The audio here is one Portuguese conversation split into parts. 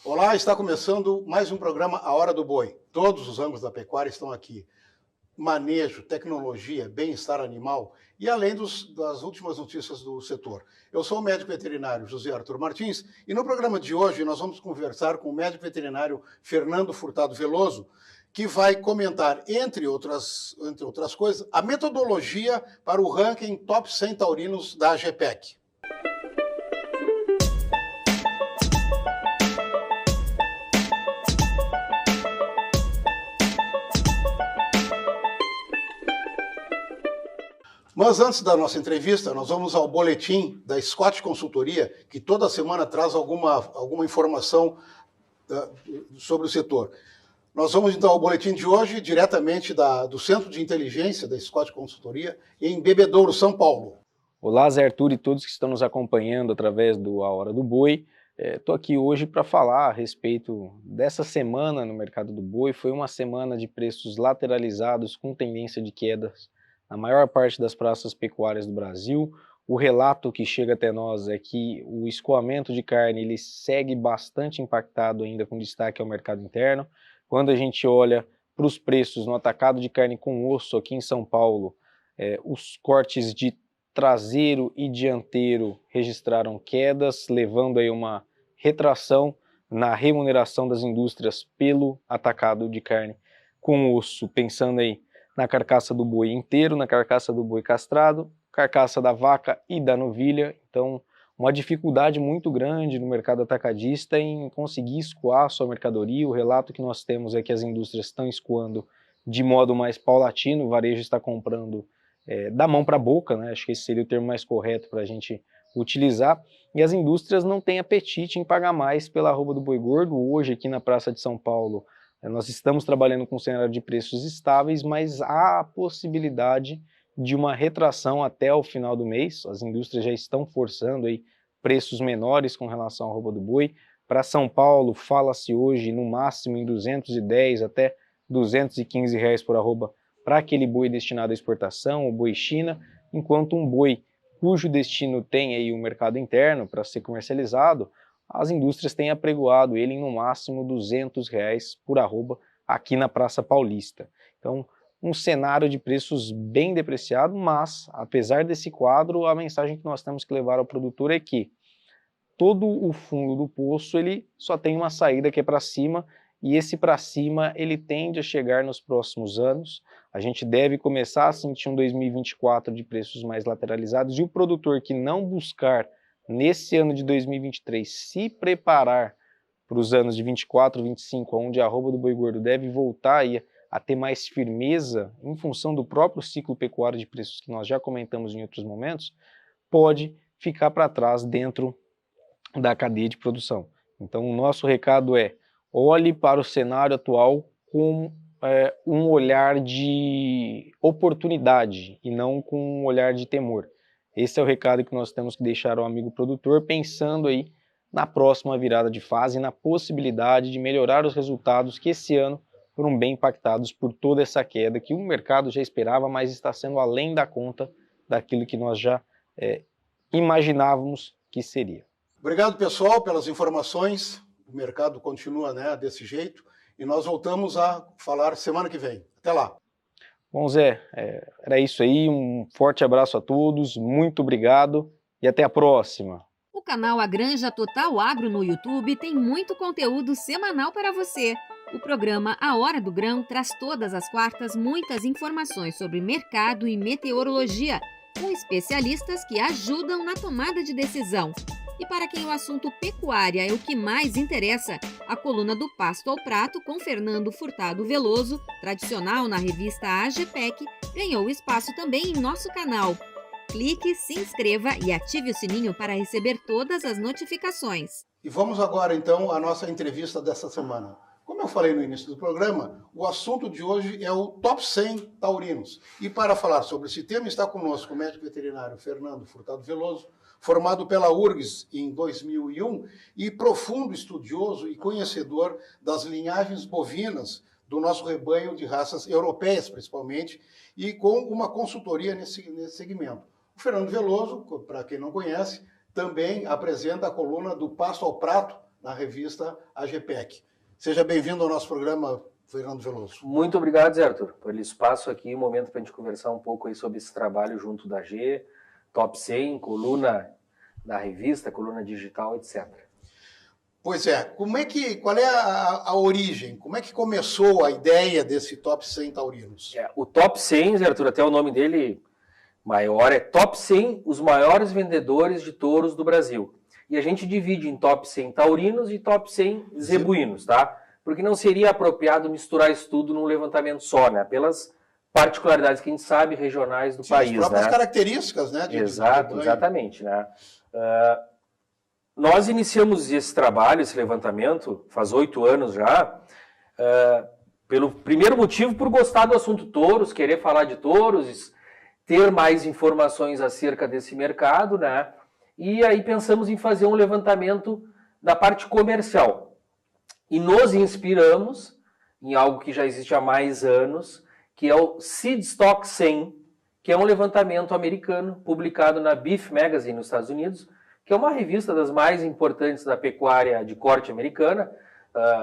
Olá, está começando mais um programa A Hora do Boi. Todos os ângulos da pecuária estão aqui. Manejo, tecnologia, bem-estar animal e além das últimas notícias do setor. Eu sou o médico veterinário José Arthur Martins e no programa de hoje nós vamos conversar com o médico veterinário Fernando Furtado Veloso, que vai comentar, entre outras coisas, a metodologia para o ranking Top 100 Taurinos da AGPEC. Mas antes da nossa entrevista, nós vamos ao boletim da Scott Consultoria, que toda semana traz alguma informação sobre o setor. Nós vamos então ao boletim de hoje, diretamente do Centro de Inteligência da Scott Consultoria, em Bebedouro, São Paulo. Olá, Zé Arthur e todos que estão nos acompanhando através do A Hora do Boi. Estou aqui hoje para falar a respeito dessa semana no mercado do boi. Foi uma semana de preços lateralizados com tendência de quedas na maior parte das praças pecuárias do Brasil. O relato que chega até nós é que o escoamento de carne ele segue bastante impactado ainda, com destaque ao mercado interno. Quando a gente olha para os preços no atacado de carne com osso aqui em São Paulo, os cortes de traseiro e dianteiro registraram quedas, levando aí uma retração na remuneração das indústrias pelo atacado de carne com osso, pensando aí na carcaça do boi inteiro, na carcaça do boi castrado, carcaça da vaca e da novilha. Então, uma dificuldade muito grande no mercado atacadista em conseguir escoar a sua mercadoria. O relato que nós temos é que as indústrias estão escoando de modo mais paulatino, o varejo está comprando da mão para a boca, né? Acho que esse seria o termo mais correto para a gente utilizar, e as indústrias não têm apetite em pagar mais pela arroba do boi gordo. Hoje, aqui na Praça de São Paulo, nós estamos trabalhando com um cenário de preços estáveis, mas há a possibilidade de uma retração até o final do mês. As indústrias já estão forçando aí preços menores com relação à arroba do boi. Para São Paulo, fala-se hoje no máximo em 210 até 215 reais por arroba para aquele boi destinado à exportação, o boi China, enquanto um boi cujo destino tem aí o mercado interno para ser comercializado, as indústrias têm apregoado ele em no máximo 200 reais por arroba aqui na Praça Paulista. Então, um cenário de preços bem depreciado, mas, apesar desse quadro, a mensagem que nós temos que levar ao produtor é que todo o fundo do poço ele só tem uma saída que é para cima, e esse para cima ele tende a chegar nos próximos anos. A gente deve começar a sentir um 2024 de preços mais lateralizados, e o produtor que não buscar nesse ano de 2023 se preparar para os anos de 24, 25, onde a arroba do boi gordo deve voltar aí a ter mais firmeza em função do próprio ciclo pecuário de preços que nós já comentamos em outros momentos, pode ficar para trás dentro da cadeia de produção. Então o nosso recado é: olhe para o cenário atual com um olhar de oportunidade e não com um olhar de temor. Esse é o recado que nós temos que deixar ao amigo produtor, pensando aí na próxima virada de fase e na possibilidade de melhorar os resultados que esse ano foram bem impactados por toda essa queda que o mercado já esperava, mas está sendo além da conta daquilo que nós já imaginávamos que seria. Obrigado, pessoal, pelas informações. O mercado continua desse jeito e nós voltamos a falar semana que vem. Até lá. Bom, Zé, era isso aí, um forte abraço a todos, muito obrigado e até a próxima. O canal A Granja Total Agro no YouTube tem muito conteúdo semanal para você. O programa A Hora do Grão traz todas as quartas muitas informações sobre mercado e meteorologia, com especialistas que ajudam na tomada de decisão. E para quem o assunto pecuária é o que mais interessa, a coluna do Pasto ao Prato com Fernando Furtado Veloso, tradicional na revista AGPEC, ganhou espaço também em nosso canal. Clique, se inscreva e ative o sininho para receber todas as notificações. E vamos agora, então, à nossa entrevista dessa semana. Como eu falei no início do programa, o assunto de hoje é o Top 100 Taurinos. E para falar sobre esse tema está conosco o médico veterinário Fernando Furtado Veloso, formado pela URGS em 2001 e profundo estudioso e conhecedor das linhagens bovinas do nosso rebanho de raças europeias, principalmente, e com uma consultoria nesse segmento. O Fernando Veloso, para quem não conhece, também apresenta a coluna do Pasto ao Prato na revista AGPEC. Seja bem-vindo ao nosso programa, Fernando Veloso. Muito obrigado, Zé Arthur, pelo espaço aqui, um momento para a gente conversar um pouco aí sobre esse trabalho junto da AG, Top 100, coluna da revista, coluna digital, etc. Pois é, qual é a origem? Como é que começou a ideia desse Top 100 taurinos? O Top 100, Zé Arthur, até o nome dele maior, é Top 100, os maiores vendedores de touros do Brasil. E a gente divide em Top 100 taurinos e Top 100 zebuínos, tá? Porque não seria apropriado misturar isso tudo num levantamento só, né? Pelas particularidades que a gente sabe regionais do país, as próprias né? características, né? Exatamente, né? Nós iniciamos esse trabalho, esse levantamento, faz 8 anos já, pelo primeiro motivo, por gostar do assunto touros, querer falar de touros, ter mais informações acerca desse mercado, né? E aí pensamos em fazer um levantamento da parte comercial. E nos inspiramos em algo que já existe há mais anos, que é o Seedstock 100, que é um levantamento americano, publicado na Beef Magazine nos Estados Unidos, que é uma revista das mais importantes da pecuária de corte americana,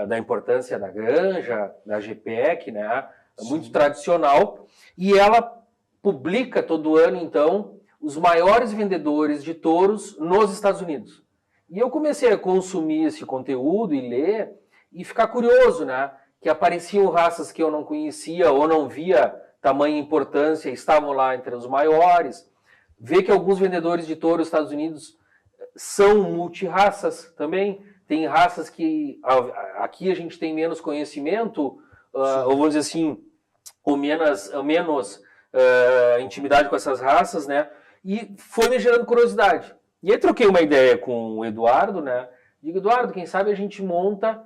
da importância da granja, da GPEC, né? Muito tradicional, e ela publica todo ano, então, os maiores vendedores de touros nos Estados Unidos. E eu comecei a consumir esse conteúdo e ler, e ficar curioso, né? Que apareciam raças que eu não conhecia ou não via tamanha importância, estavam lá entre os maiores. Ver que alguns vendedores de touros nos Estados Unidos são multirraças também. Tem raças que aqui a gente tem menos conhecimento, ou vamos dizer assim, ou menos intimidade com essas raças, né? E foi me gerando curiosidade. E aí troquei uma ideia com o Eduardo, né? Digo, Eduardo, quem sabe a gente monta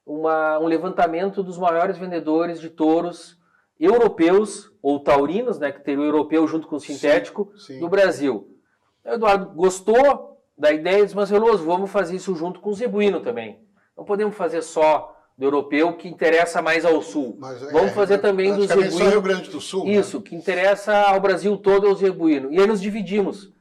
um levantamento dos maiores vendedores de touros europeus, ou taurinos, né? Que teria o europeu junto com o sintético, do Brasil. O Eduardo gostou da ideia e disse, mas Veloso, vamos fazer isso junto com o zebuíno também. Não podemos fazer só do europeu, que interessa mais ao sul. Vamos fazer também do zebuíno. Só Rio Grande do Sul. Isso, né? Que interessa ao Brasil todo é o zebuíno. E aí nos dividimos.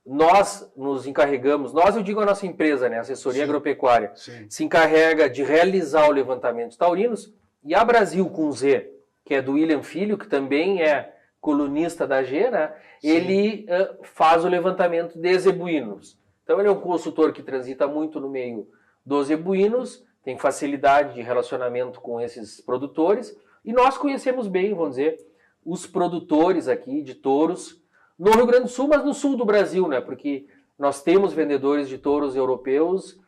Nós nos encarregamos, eu digo a nossa empresa, né, Assessoria Agropecuária, se encarrega de realizar o levantamento de taurinos, e a Brasil com Z, que é do William Filho, que também é colunista da AG, né, ele faz o levantamento de zebuínos. Então ele é um consultor que transita muito no meio dos zebuínos, tem facilidade de relacionamento com esses produtores, e nós conhecemos bem, vamos dizer, os produtores aqui de touros no Rio Grande do Sul, mas no sul do Brasil, né? Porque nós temos vendedores de touros europeus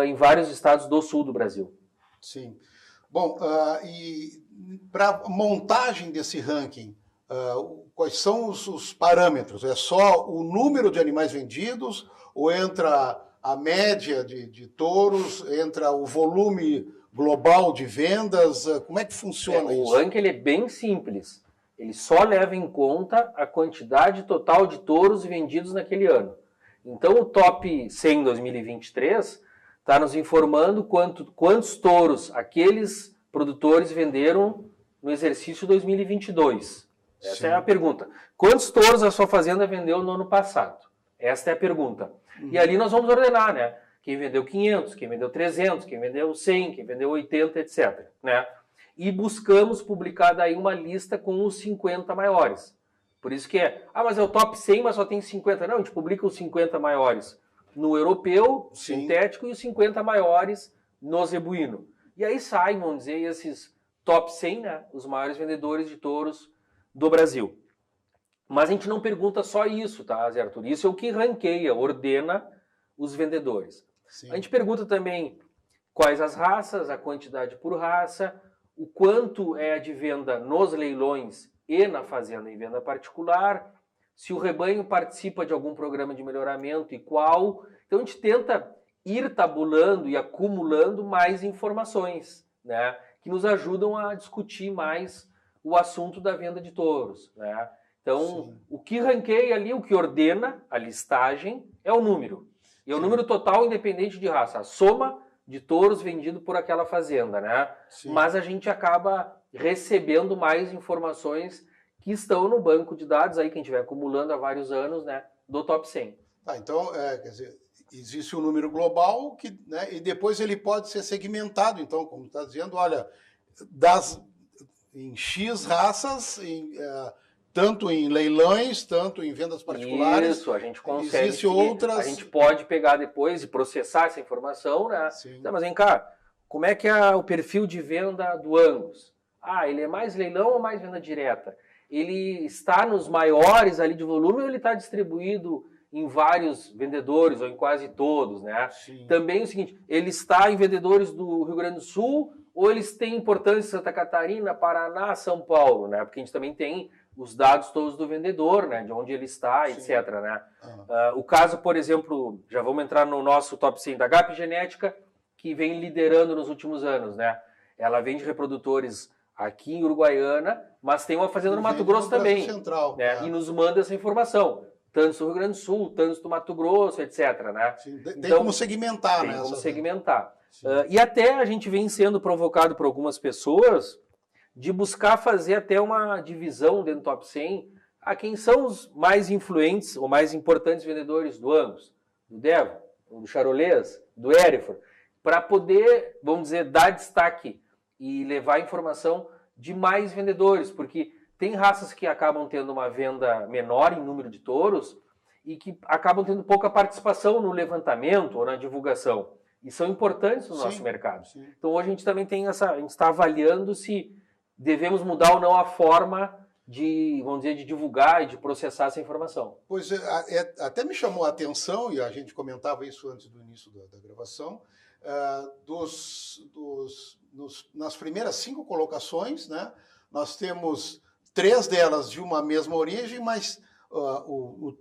em vários estados do sul do Brasil. Sim. Bom, e para montagem desse ranking, quais são os parâmetros? É só o número de animais vendidos ou entra a média de touros, entra o volume global de vendas? Como é que funciona isso? O ranking ele é bem simples. Ele só leva em conta a quantidade total de touros vendidos naquele ano. Então, o Top 100 2023 está nos informando quantos touros aqueles produtores venderam no exercício 2022. Essa é a pergunta. Quantos touros a sua fazenda vendeu no ano passado? Esta é a pergunta. E ali nós vamos ordenar, né? Quem vendeu 500, quem vendeu 300, quem vendeu 100, quem vendeu 80, etc. Né? E buscamos publicar daí uma lista com os 50 maiores. Por isso que mas é o top 100, mas só tem 50. Não, a gente publica os 50 maiores no europeu, sintético, e os 50 maiores no zebuíno. E aí saem, vamos dizer, esses top 100, né, os maiores vendedores de touros do Brasil. Mas a gente não pergunta só isso, tá, Zé Arthur? Isso é o que ranqueia, ordena os vendedores. Sim. A gente pergunta também quais as raças, a quantidade por raça, o quanto é de venda nos leilões e na fazenda em venda particular, se o rebanho participa de algum programa de melhoramento e qual. Então a gente tenta ir tabulando e acumulando mais informações, né, que nos ajudam a discutir mais o assunto da venda de touros, né? Então, o que ranqueia ali, o que ordena a listagem é o número. E é o número total independente de raça, a soma de touros vendido por aquela fazenda, né? Mas a gente acaba recebendo mais informações que estão no banco de dados aí, que a gente vai acumulando há vários anos, né, do Top 100. Então, quer dizer, existe um número global né, e depois ele pode ser segmentado. Então, como está dizendo, olha, em X raças, tanto em leilões, tanto em vendas particulares. Isso, a gente consegue. Existe outras... A gente pode pegar depois e processar essa informação, né? Sim. Tá, mas vem cá, como é que é o perfil de venda do Angus? Ele é mais leilão ou mais venda direta? Ele está nos maiores ali de volume ou ele está distribuído em vários vendedores ou em quase todos, né? Sim. Também o seguinte, ele está em vendedores do Rio Grande do Sul ou eles têm importância em Santa Catarina, Paraná, São Paulo, né? Porque a gente também tem os dados todos do vendedor, né? De onde ele está, Sim. etc, né? O caso, por exemplo, já vamos entrar no nosso top 100 da GAP Genética, que vem liderando nos últimos anos, né? Ela vende reprodutores aqui em Uruguaiana, mas tem uma fazenda no Mato Grosso também, Central, né? E nos manda essa informação. Tantos do Rio Grande do Sul, tantos do Mato Grosso, etc, né? Sim. Tem então, como segmentar, tem né? como segmentar. E E até a gente vem sendo provocado por algumas pessoas de buscar fazer até uma divisão dentro do top 100 a quem são os mais influentes ou mais importantes vendedores do Angus, do Devon, do Charolais, do Hereford, para poder, vamos dizer, dar destaque e levar informação de mais vendedores, porque tem raças que acabam tendo uma venda menor em número de touros e que acabam tendo pouca participação no levantamento ou na divulgação. E são importantes no nosso mercado. Sim. Então hoje a gente também tem a gente está avaliando se devemos mudar ou não a forma de, vamos dizer, de divulgar e de processar essa informação. Pois até me chamou a atenção, e a gente comentava isso antes do início da gravação, nas primeiras 5 colocações, né, nós temos 3 delas de uma mesma origem, mas o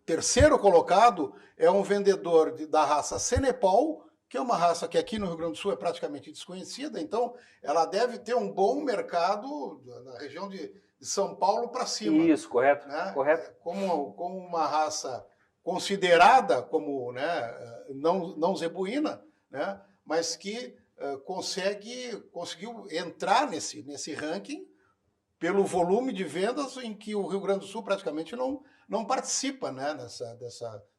terceiro colocado é um vendedor da raça Senepal, que é uma raça que aqui no Rio Grande do Sul é praticamente desconhecida, então ela deve ter um bom mercado na região de São Paulo para cima. Isso, correto. Né? Correto. Como uma raça considerada como, né, não zebuína, né, mas que conseguiu entrar nesse ranking pelo volume de vendas em que o Rio Grande do Sul praticamente não participa, né,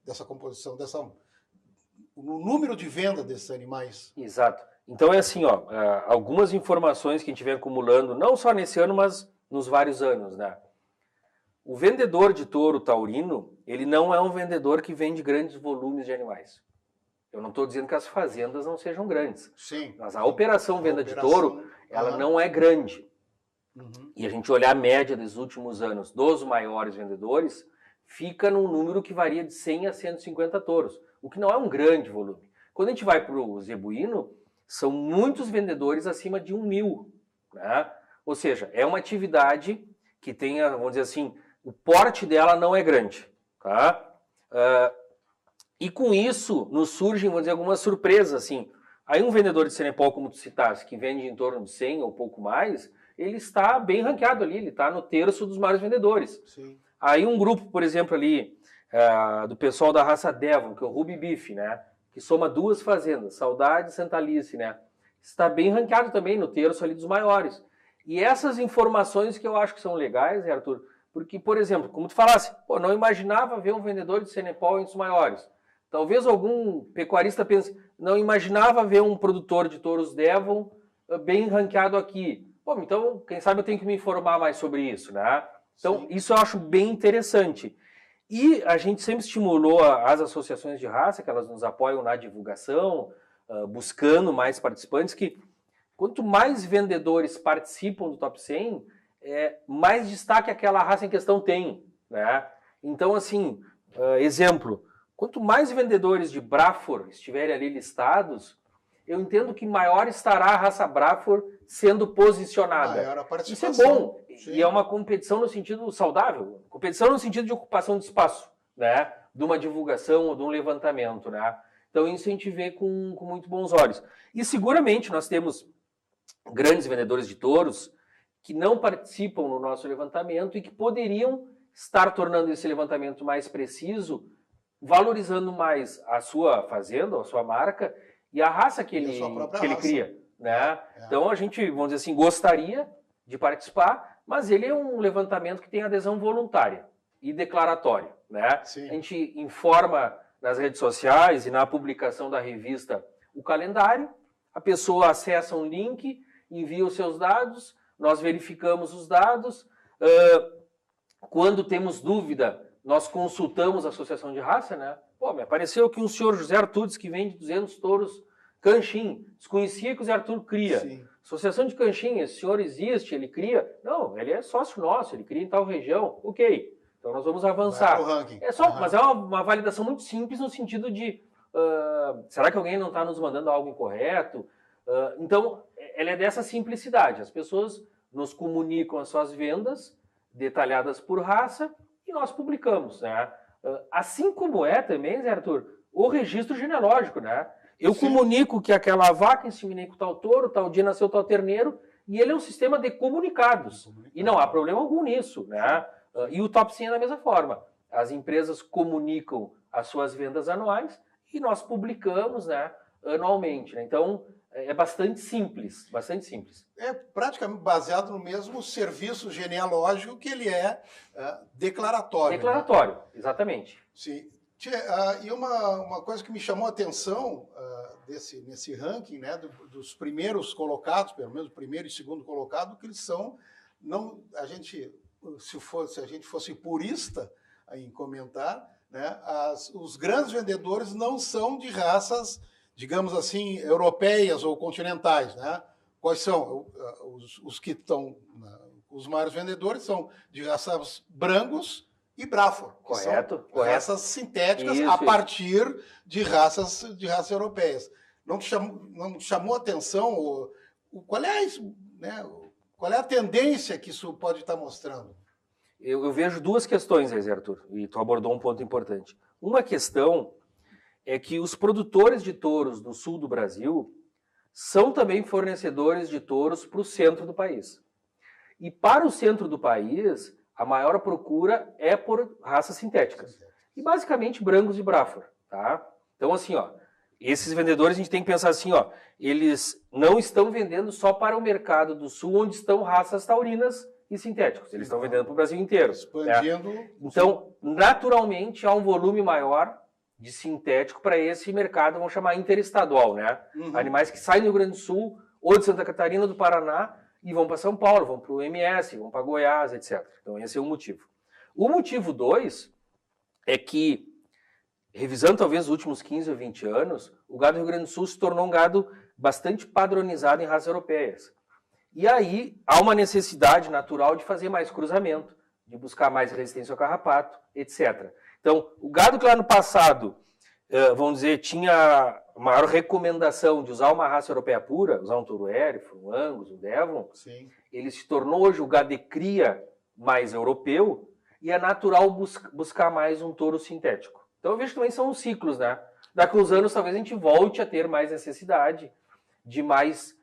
dessa composição, no número de venda desses animais. Exato. Então é assim, algumas informações que a gente vem acumulando, não só nesse ano, mas nos vários anos, né? O vendedor de touro taurino, ele não é um vendedor que vende grandes volumes de animais. Eu não estou dizendo que as fazendas não sejam grandes. Sim. Mas a operação venda de touro, ela não é grande. Uhum. E a gente olhar a média dos últimos anos dos maiores vendedores, fica num número que varia de 100 a 150 touros, o que não é um grande volume. Quando a gente vai para o zebuíno, são muitos vendedores acima de 1.000, né? Ou seja, é uma atividade que tem, vamos dizer assim, o porte dela não é grande, tá? E com isso nos surgem, vamos dizer, algumas surpresas, assim. Aí um vendedor de Senepal, como tu citaste, que vende em torno de 100 ou pouco mais, ele está bem ranqueado ali, ele está no terço dos maiores vendedores. Sim. Aí um grupo, por exemplo, ali, do pessoal da raça Devon, que é o Ruby Beef, né? Que soma 2 fazendas, Saudade e Santa Alice, né? Está bem ranqueado também no terço ali dos maiores. E essas informações que eu acho que são legais, né, Arthur? Porque, por exemplo, como tu falasse, não imaginava ver um vendedor de Senepal entre os maiores. Talvez algum pecuarista pense, não imaginava ver um produtor de touros Devon bem ranqueado aqui. Então, quem sabe eu tenho que me informar mais sobre isso, né? Então, isso eu acho bem interessante. E a gente sempre estimulou as associações de raça, que elas nos apoiam na divulgação, buscando mais participantes, que quanto mais vendedores participam do Top 100, mais destaque aquela raça em questão tem, né? Então, assim, exemplo, quanto mais vendedores de Braford estiverem ali listados, eu entendo que maior estará a raça Braford sendo posicionada. Maior a participação. Isso é bom. Sim. E é uma competição no sentido saudável. Competição no sentido de ocupação de espaço, né? De uma divulgação ou de um levantamento, né? Então isso a gente vê com muito bons olhos. E seguramente nós temos grandes vendedores de touros que não participam no nosso levantamento e que poderiam estar tornando esse levantamento mais preciso, valorizando mais a sua fazenda, a sua marca e a raça que ele cria, né? Então a gente, vamos dizer assim, gostaria de participar, mas ele é um levantamento que tem adesão voluntária e declaratória, né? Sim. A gente informa nas redes sociais e na publicação da revista o calendário, a pessoa acessa um link, envia os seus dados, nós verificamos os dados, quando temos dúvida, nós consultamos a associação de raça, né? Pô, me apareceu que um senhor José Arthur diz que vende 200 touros Canchim, desconhecia que o Zé Arthur cria. Sim. Associação de Canchim, esse senhor existe, ele cria? Não, ele é sócio nosso, ele cria em tal região. Ok, então nós vamos avançar. Ranking. Mas é uma validação muito simples no sentido de será que alguém não está nos mandando algo incorreto? Então, ela é dessa simplicidade. As pessoas nos comunicam as suas vendas detalhadas por raça e nós publicamos, né? Assim como é também, Zé Arthur, o registro genealógico, né? Eu comunico que aquela vaca inseminei com tal touro, tal dia nasceu tal terneiro, e ele é um sistema de comunicados. E não há problema algum nisso, né? E o Top 100 é da mesma forma. As empresas comunicam as suas vendas anuais e nós publicamos, né, anualmente, né? Então, é bastante simples, bastante simples. É praticamente baseado no mesmo serviço genealógico que ele é declaratório. Declaratório, né? Exatamente. Sim. E uma coisa que me chamou a atenção nesse ranking, né, dos primeiros colocados, pelo menos o primeiro e segundo colocado, que eles são, não, se a gente fosse purista em comentar, né, os grandes vendedores não são de raças, digamos assim, europeias ou continentais, né? Quais são? Os que estão, os maiores vendedores são de raças Brangus e Braford. Correto. Raças sintéticas a partir de raças europeias. Não te chamou a atenção qual é a tendência que isso pode estar mostrando? Eu vejo duas questões, Zé Arthur, e tu abordou um ponto importante. Uma questão é que os produtores de touros do sul do Brasil são também fornecedores de touros para o centro do país. E para o centro do país, a maior procura é por raças sintéticas. E basicamente Brangus e Braford, tá? Então assim, ó, esses vendedores a gente tem que pensar assim, ó, eles não estão vendendo só para o mercado do sul, onde estão raças taurinas e sintéticos. Eles estão vendendo para o Brasil inteiro. Expandindo. Né? Então, naturalmente, há um volume maior de sintético para esse mercado, vamos chamar interestadual, né? Animais que saem do Rio Grande do Sul, ou de Santa Catarina, do Paraná, e vão para São Paulo, vão para o MS, vão para Goiás, etc. Então, esse é um motivo. O motivo 2 é que, revisando talvez os últimos 15 ou 20 anos, o gado do Rio Grande do Sul se tornou um gado bastante padronizado em raças europeias. E aí há uma necessidade natural de fazer mais cruzamento, de buscar mais resistência ao carrapato, etc. Então, o gado que lá no passado, vamos dizer, tinha maior recomendação de usar uma raça europeia pura, usar um touro Hereford, um Angus, um Devon, sim, ele se tornou hoje o gado de cria mais europeu e é natural buscar mais um touro sintético. Então eu vejo que também são os ciclos, né? Daqui a uns anos talvez a gente volte a ter mais necessidade de mais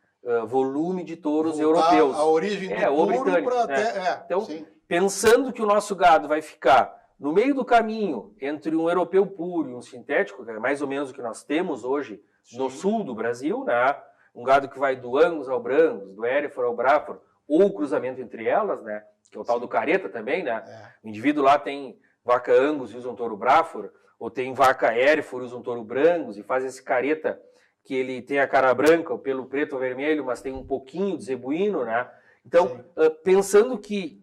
volume de touros europeus. A origem do ou puro britânico, para né? até... Então, sim, pensando que o nosso gado vai ficar no meio do caminho entre um europeu puro e um sintético, que é mais ou menos o que nós temos hoje no sul do Brasil, né? Um gado que vai do Angus ao Brangus, do Hereford ao Braford, ou o cruzamento entre elas, né? Que é o tal do careta também, né? O indivíduo lá tem vaca Angus e usa um touro Braford, ou tem vaca Hereford e usa um touro Brangus, e faz esse careta que ele tem a cara branca, o pelo preto ou vermelho, mas tem um pouquinho de zebuíno, né? Então, pensando que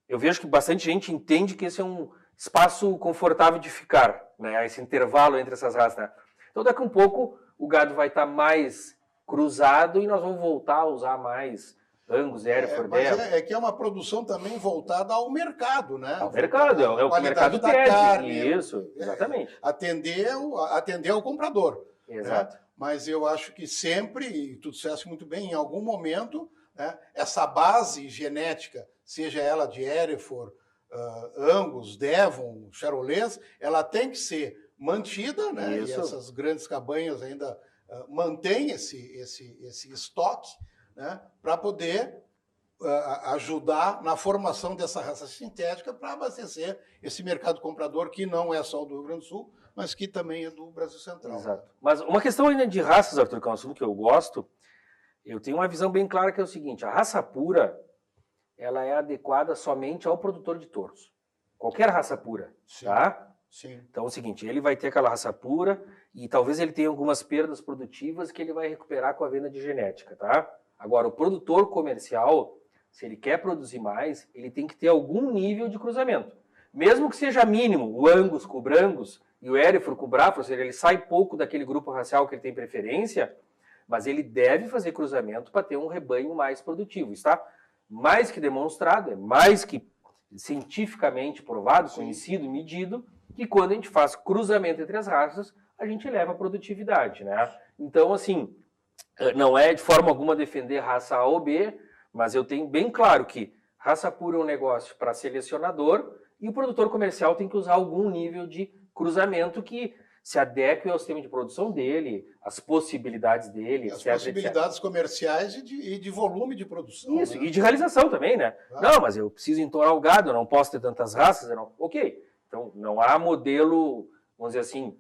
eu vejo que bastante gente entende que esse é um espaço confortável de ficar, né? Esse intervalo entre essas raças, né? Então, daqui a um pouco, o gado vai estar mais cruzado e nós vamos voltar a usar mais Angus, Hereford, mas é que é uma produção também voltada ao mercado, né? Ao mercado, é o que o mercado da pede. carne, Isso, exatamente. Atender ao comprador. Exato. Né? Mas eu acho que sempre, e tu disseste muito bem, em algum momento, né, essa base genética, seja ela de Hereford, Angus, Devon, Charolais, ela tem que ser mantida, né? E essas grandes cabanhas ainda mantêm esse estoque, né, para poder ajudar na formação dessa raça sintética para abastecer esse mercado comprador que não é só do Rio Grande do Sul, mas que também é do Brasil Central. Exato. Mas uma questão ainda de raças, Arthur, que é um assunto que eu gosto, eu tenho uma visão bem clara que é o seguinte: a raça pura, ela é adequada somente ao produtor de touros. Qualquer raça pura, tá? Sim. Então é o seguinte, ele vai ter aquela raça pura e talvez ele tenha algumas perdas produtivas que ele vai recuperar com a venda de genética, tá? Agora, o produtor comercial, se ele quer produzir mais, ele tem que ter algum nível de cruzamento. Mesmo que seja mínimo, o Angus com o Brangus e o Hereford com o Braford, ou seja, ele sai pouco daquele grupo racial que ele tem preferência, mas ele deve fazer cruzamento para ter um rebanho mais produtivo. Está mais que demonstrado, é mais que cientificamente provado, Sim. conhecido, medido, que quando a gente faz cruzamento entre as raças, a gente eleva a produtividade, né? Então, assim, não é de forma alguma defender raça A ou B, mas eu tenho bem claro que raça pura é um negócio para selecionador e o produtor comercial tem que usar algum nível de cruzamento que se adeque ao sistema de produção dele, às possibilidades dele, As etc, possibilidades comerciais e de volume de produção. Isso, né? e de realização também, né? Claro. Não, mas eu preciso entourar o gado, eu não posso ter tantas raças. Eu não... Ok, então não há modelo, vamos dizer assim,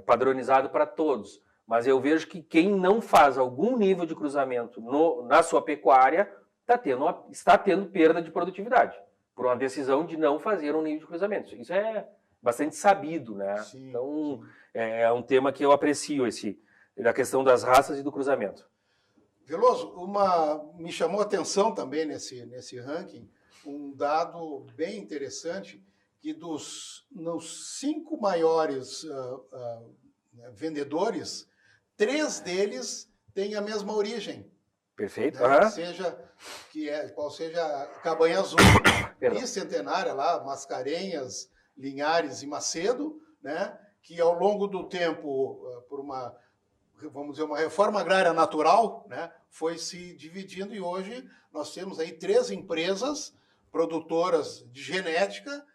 padronizado para todos. Mas eu vejo que quem não faz algum nível de cruzamento na sua pecuária está tendo perda de produtividade, por uma decisão de não fazer um nível de cruzamento. Isso é bastante sabido, né? Sim, então, sim. é um tema que eu aprecio, da questão das raças e do cruzamento. Veloso, me chamou a atenção também nesse ranking um dado bem interessante, que dos 5 maiores vendedores, 3 deles têm a mesma origem. Perfeito? Né? Uhum. Qual seja a Cabanha Azul Perdão. e Centenária, lá, Mascarenhas, Linhares e Macedo, né? Que ao longo do tempo, por vamos dizer, uma reforma agrária natural, né? Foi se dividindo e hoje nós temos aí 3 empresas produtoras de genética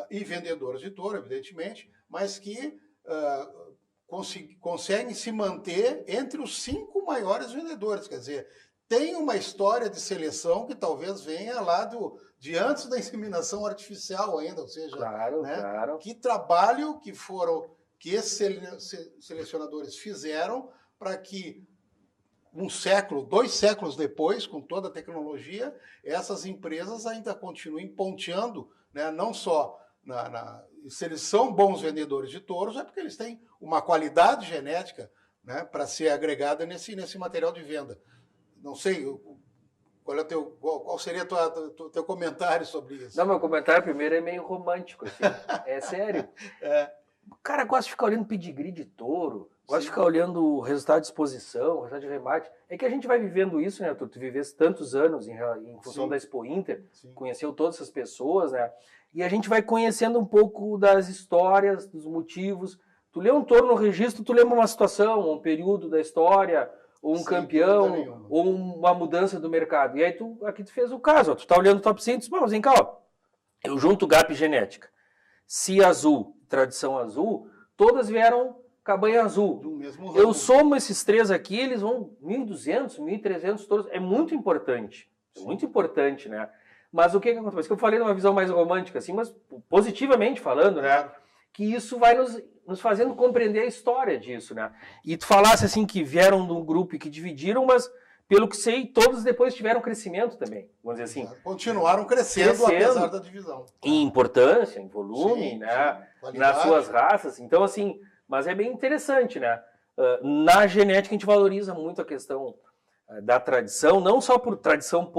e vendedoras de touro, evidentemente, mas que conseguem se manter entre os 5 maiores vendedores. Quer dizer, tem uma história de seleção que talvez venha lá de antes da inseminação artificial ainda, ou seja, Claro, né, claro. que trabalho que esses selecionadores fizeram para que 2 séculos depois, com toda a tecnologia, essas empresas ainda continuem ponteando, né, não só se eles são bons vendedores de touros, é porque eles têm uma qualidade genética, né, para ser agregada nesse material de venda. Não sei, qual seria o teu comentário sobre isso? Não, meu comentário primeiro é meio romântico, assim. É sério. O cara gosta de ficar olhando pedigree de touro, gosta de ficar olhando o resultado de exposição, o resultado de remate. É que a gente vai vivendo isso, né, Arthur? Tu vivesse tantos anos em função Sim. da Expo Inter, Sim. conheceu todas essas pessoas, né? E a gente vai conhecendo um pouco das histórias, dos motivos. Tu lê um touro no registro, tu lembra uma situação, um período da história, ou um Sem campeão, dúvida nenhuma. ou uma mudança do mercado. E aí aqui tu fez o caso, ó, tu tá olhando o top 100 e diz, mas vem cá, ó, eu junto GAP genética, Cia Azul, Tradição Azul, todas vieram Cabanha Azul. Do mesmo ramo. Eu somo esses 3 aqui, eles vão 1.200, 1.300 touros. É muito importante. É muito importante, né? Mas o que acontece? Que eu falei numa visão mais romântica, assim, mas positivamente falando, né? Que isso vai nos fazendo compreender a história disso, né? E tu falasse assim que vieram de um grupo e que dividiram, mas pelo que sei, todos depois tiveram crescimento também, vamos dizer assim. Continuaram crescendo apesar da divisão. Em importância, em volume, Sim, né? sim. Nas suas raças. Então, assim, mas é bem interessante, né? Na genética a gente valoriza muito a questão da tradição, não só por tradição,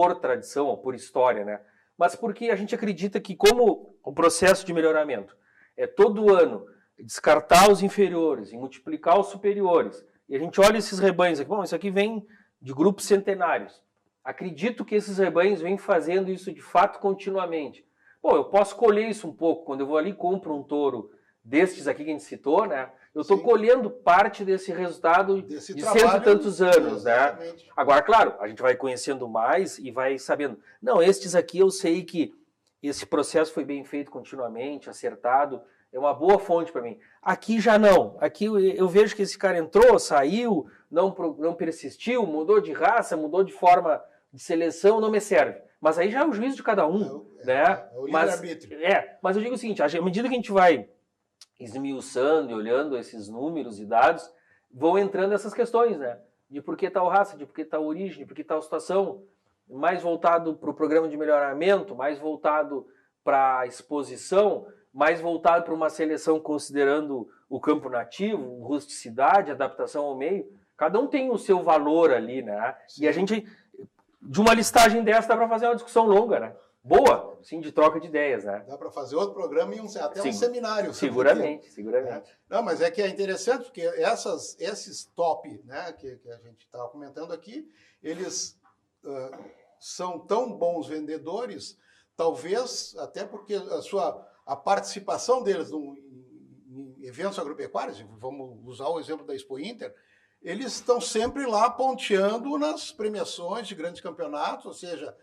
ou por história, né? Mas porque a gente acredita que como o processo de melhoramento é todo ano descartar os inferiores e multiplicar os superiores, e a gente olha esses rebanhos aqui, bom, isso aqui vem de grupos centenários. Acredito que esses rebanhos vêm fazendo isso de fato continuamente. Bom, eu posso colher isso um pouco, quando eu vou ali e compro um touro destes aqui que a gente citou, né? Eu estou colhendo parte desse resultado de 100 e tantos anos, né? Agora, claro, a gente vai conhecendo mais e vai sabendo. Não, estes aqui eu sei que esse processo foi bem feito continuamente, acertado, é uma boa fonte para mim. Aqui já não. Aqui eu vejo que esse cara entrou, saiu, não persistiu, mudou de raça, mudou de forma de seleção, não me serve. Mas aí já é o juízo de cada um, né? É o livre-arbítrio. Mas eu digo o seguinte, à medida que a gente vai esmiuçando e olhando esses números e dados, vão entrando essas questões, né? De por que tal raça, de por que tal origem, de por que tal situação, mais voltado para o programa de melhoramento, mais voltado para a exposição, mais voltado para uma seleção considerando o campo nativo, rusticidade, adaptação ao meio. Cada um tem o seu valor ali, né? Sim. E a gente, de uma listagem dessa, dá para fazer uma discussão longa, né? Boa, sim, de troca de ideias, né? Dá para fazer outro programa e até um seminário. Seguramente. Não, mas é que é interessante, porque esses top, né, que a gente estava comentando aqui, eles são tão bons vendedores, talvez até porque a participação deles em eventos agropecuários, vamos usar o exemplo da Expo Inter, eles estão sempre lá ponteando nas premiações de grandes campeonatos, ou seja,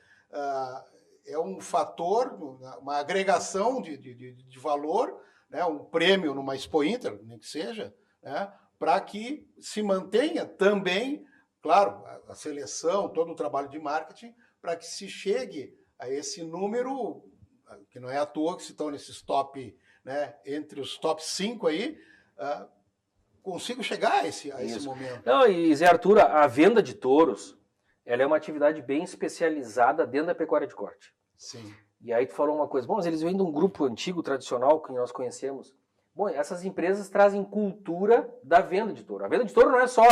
é um fator, uma agregação de valor, né, um prêmio numa Expo Inter, nem que seja, né, para que se mantenha também, claro, a seleção, todo o trabalho de marketing, para que se chegue a esse número, que não é à toa que se estão nesses top, né, entre os top 5 aí, consigo chegar a esse momento. Não, e Zé Arthur, a venda de touros, ela é uma atividade bem especializada dentro da pecuária de corte. Sim. E aí tu falou uma coisa, bom, mas eles vêm de um grupo antigo, tradicional, que nós conhecemos. Bom, essas empresas trazem cultura da venda de touro. A venda de touro não é só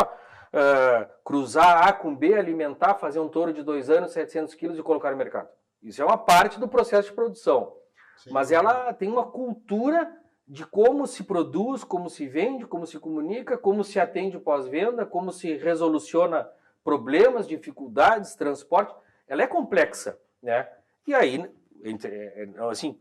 cruzar A com B, alimentar, fazer um touro de 2 anos, 700 quilos e colocar no mercado. Isso é uma parte do processo de produção. Sim, mas ela tem uma cultura de como se produz, como se vende, como se comunica, como se atende pós-venda, como se resoluciona problemas, dificuldades, transporte. Ela é complexa, né? E aí, assim,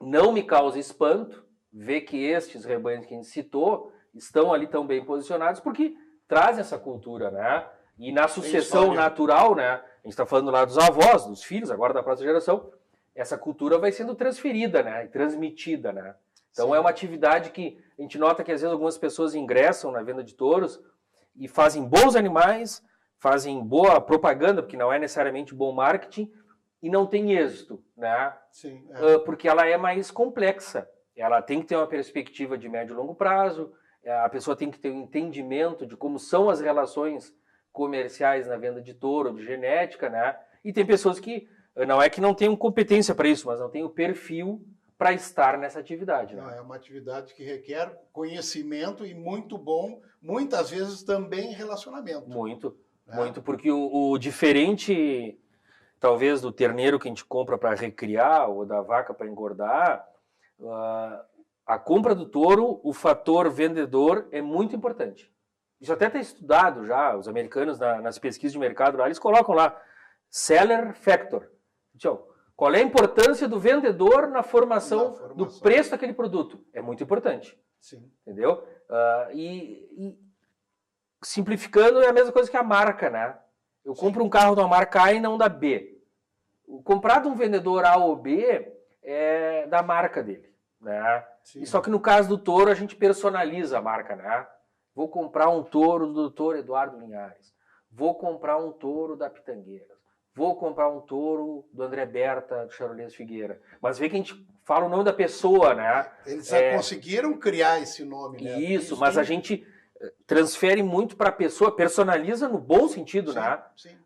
não me causa espanto ver que estes rebanhos que a gente citou estão ali tão bem posicionados, porque trazem essa cultura, né? E na sucessão natural, né? A gente está falando lá dos avós, dos filhos, agora da próxima geração, essa cultura vai sendo transferida, né? E transmitida, né? Então Sim. É uma atividade que a gente nota que às vezes algumas pessoas ingressam na venda de touros e fazem bons animais, fazem boa propaganda, porque não é necessariamente bom marketing, e não tem êxito, né? Sim, porque ela é mais complexa. Ela tem que ter uma perspectiva de médio e longo prazo, a pessoa tem que ter um entendimento de como são as relações comerciais na venda de touro, de genética, né? E tem pessoas que, não é que não tenham competência para isso, mas não têm o perfil para estar nessa atividade. Né? Não, é uma atividade que requer conhecimento e muito bom, muitas vezes também relacionamento. Muito, porque o diferente, talvez, do terneiro que a gente compra para recriar ou da vaca para engordar, a compra do touro, o fator vendedor é muito importante. Isso até está estudado já, os americanos nas pesquisas de mercado lá, eles colocam lá, seller factor. Então, qual é a importância do vendedor na formação do preço daquele produto? É muito importante. Sim. Entendeu? E simplificando, é a mesma coisa que a marca, né? Eu compro um carro da marca A e não da B. O comprar de um vendedor A ou B é da marca dele, né? E só que no caso do touro, a gente personaliza a marca, né? Vou comprar um touro do Dr. Eduardo Linhares. Vou comprar um touro da Pitangueiras. Vou comprar um touro do André Berta, do Charolês Figueira. Mas vê que a gente fala o nome da pessoa, né? Eles já conseguiram criar esse nome, né? Isso, mas a gente transfere muito para a pessoa, personaliza no bom sentido, sim, né? Sim.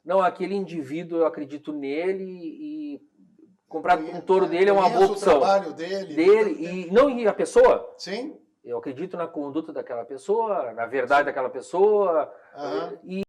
Não, aquele indivíduo, eu acredito nele e comprar um touro dele é uma boa opção. O trabalho dele. E a pessoa? Sim. Eu acredito na conduta daquela pessoa, na verdade daquela pessoa. E